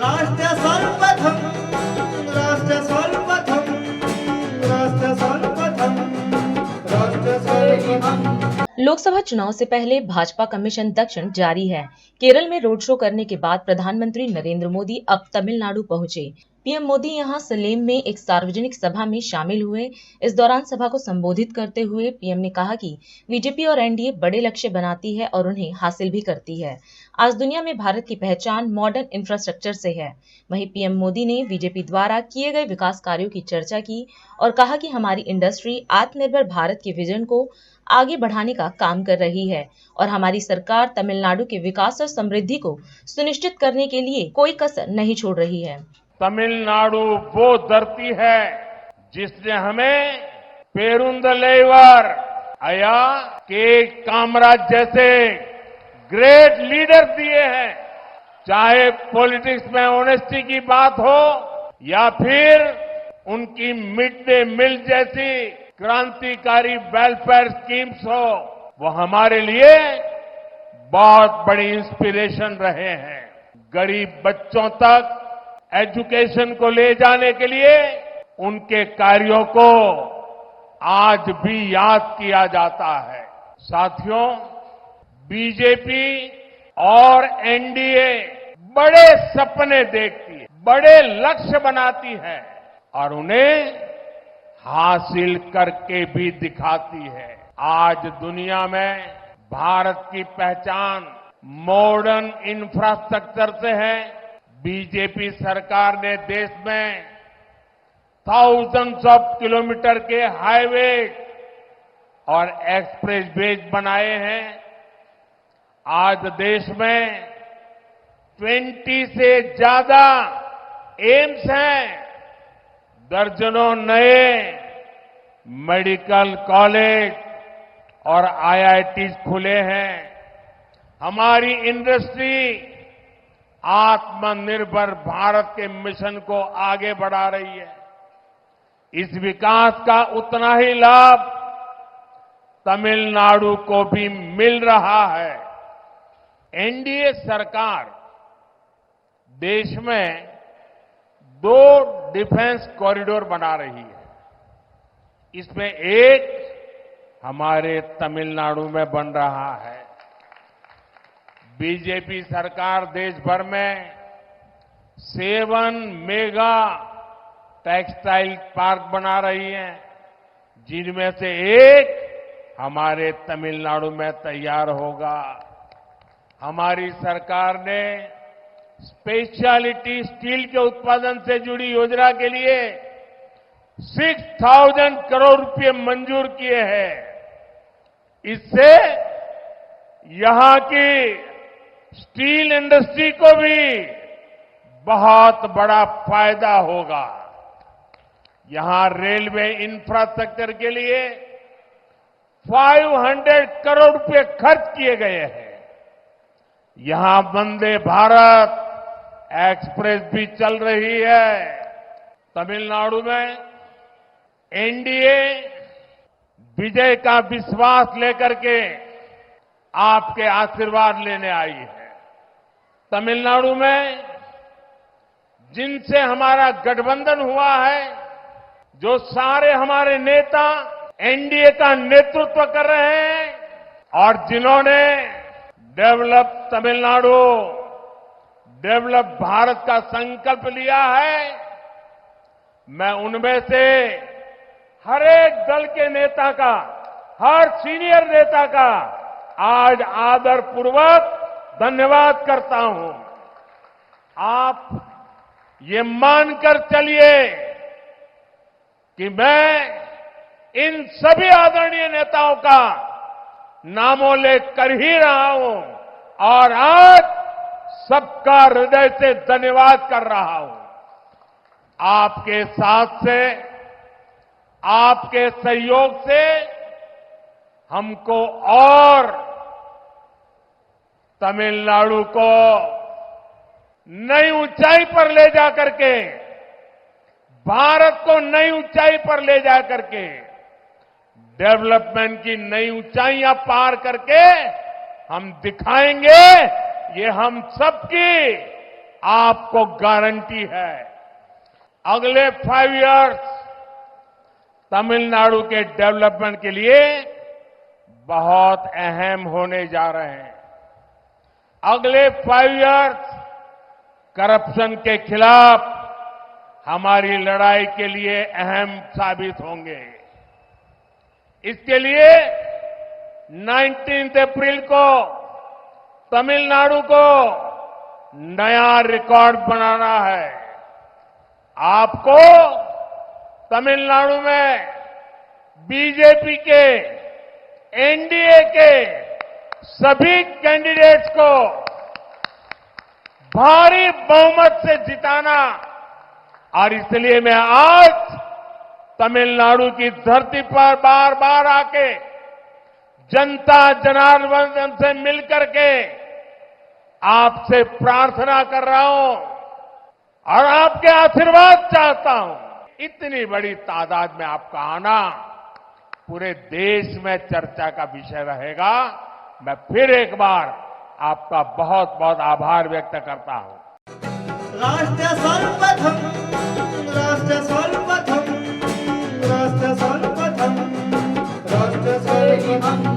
राष्ट्र सर्वप्रथम राष्ट्र सर्वप्रथम राष्ट्र सर्वप्रथम राष्ट्र सर्वप्रथम। लोकसभा चुनाव से पहले भाजपा का मिशन दक्षिण जारी है। केरल में रोड शो करने के बाद प्रधानमंत्री नरेंद्र मोदी अब तमिलनाडु पहुंचे। पीएम मोदी यहां सलेम में एक सार्वजनिक सभा में शामिल हुए। इस दौरान सभा को संबोधित करते हुए पीएम ने कहा कि बीजेपी और एनडीए बड़े लक्ष्य बनाती है और उन्हें हासिल भी करती है। आज दुनिया में भारत की पहचान मॉडर्न इंफ्रास्ट्रक्चर से है। वहीं पीएम मोदी ने बीजेपी द्वारा किए गए विकास कार्यों की चर्चा की और कहा कि हमारी इंडस्ट्री आत्मनिर्भर भारत के विजन को आगे बढ़ाने का काम कर रही है और हमारी सरकार तमिलनाडु के विकास और समृद्धि को सुनिश्चित करने के लिए कोई कसर नहीं छोड़ रही है। तमिलनाडु वो धरती है जिसने हमें पेरुंदलेवर अया के कामराज जैसे ग्रेट लीडर दिए हैं। चाहे पॉलिटिक्स में ऑनेस्टी की बात हो या फिर उनकी मिड डे मील जैसी क्रांतिकारी वेलफेयर स्कीम्स हो, वो हमारे लिए बहुत बड़ी इंस्पिरेशन रहे हैं। गरीब बच्चों तक एजुकेशन को ले जाने के लिए उनके कार्यों को आज भी याद किया जाता है। साथियों, बीजेपी और एनडीए बड़े सपने देखती है, बड़े लक्ष्य बनाती है और उन्हें हासिल करके भी दिखाती है। आज दुनिया में भारत की पहचान मॉडर्न इंफ्रास्ट्रक्चर से है। बीजेपी सरकार ने देश में थाउजेंड्स ऑफ किलोमीटर के हाईवे और एक्सप्रेस वेज बनाए हैं। आज देश में 20 से ज्यादा एम्स हैं। दर्जनों नए मेडिकल कॉलेज और आईआईटी खुले हैं। हमारी इंडस्ट्री आत्मनिर्भर भारत के मिशन को आगे बढ़ा रही है। इस विकास का उतना ही लाभ तमिलनाडु को भी मिल रहा है। एनडीए सरकार देश में 2 डिफेंस कॉरिडोर बना रही है। इसमें एक हमारे तमिलनाडु में बन रहा है। बीजेपी सरकार देश भर में 7 मेगा टेक्सटाइल पार्क बना रही है, जिनमें से एक हमारे तमिलनाडु में तैयार होगा। हमारी सरकार ने स्पेशलिटी स्टील के उत्पादन से जुड़ी योजना के लिए 6,000 करोड़ रुपए मंजूर किए हैं। इससे यहां की स्टील इंडस्ट्री को भी बहुत बड़ा फायदा होगा। यहां रेलवे इंफ्रास्ट्रक्चर के लिए 500 करोड़ रुपए खर्च किए गए हैं। यहां वंदे भारत एक्सप्रेस भी चल रही है। तमिलनाडु में एनडीए विजय का विश्वास लेकर के आपके आशीर्वाद लेने आई है। तमिलनाडु में जिनसे हमारा गठबंधन हुआ है, जो सारे हमारे नेता एनडीए का नेतृत्व कर रहे हैं और जिन्होंने डेवलप तमिलनाडु, डेवलप भारत का संकल्प लिया है, मैं उनमें से हर एक दल के नेता का, हर सीनियर नेता का आज आदरपूर्वक धन्यवाद करता हूं। आप ये मानकर चलिए कि मैं इन सभी आदरणीय नेताओं का नामोल्लेख कर ही रहा हूं और आज सबका हृदय से धन्यवाद कर रहा हूं। आपके साथ से, आपके सहयोग से हमको और तमिलनाडु को नई ऊंचाई पर ले जाकर के, भारत को नई ऊंचाई पर ले जाकर के, डेवलपमेंट की नई ऊंचाइयां पार करके हम दिखाएंगे। ये हम सबकी आपको गारंटी है अगले 5 इयर्स तमिलनाडु के डेवलपमेंट के लिए बहुत अहम होने जा रहे हैं। अगले 5 इयर्स करप्शन के खिलाफ हमारी लड़ाई के लिए अहम साबित होंगे। इसके लिए 19 अप्रैल को तमिलनाडु को नया रिकॉर्ड बनाना है। आपको तमिलनाडु में बीजेपी के, एनडीए के सभी कैंडिडेट्स को भारी बहुमत से जिताना, और इसलिए मैं आज तमिलनाडु की धरती पर बार बार आके जनता जनार्दन से मिलकर के आपसे प्रार्थना कर रहा हूं और आपके आशीर्वाद चाहता हूं। इतनी बड़ी तादाद में आपका आना पूरे देश में चर्चा का विषय रहेगा। मैं फिर एक बार आपका बहुत बहुत आभार व्यक्त करता हूं। राष्ट्र सर्वप्रथम, राष्ट्र सर्वप्रथम, राष्ट्र सर्वप्रथम, राष्ट्र सर्वप्रथम।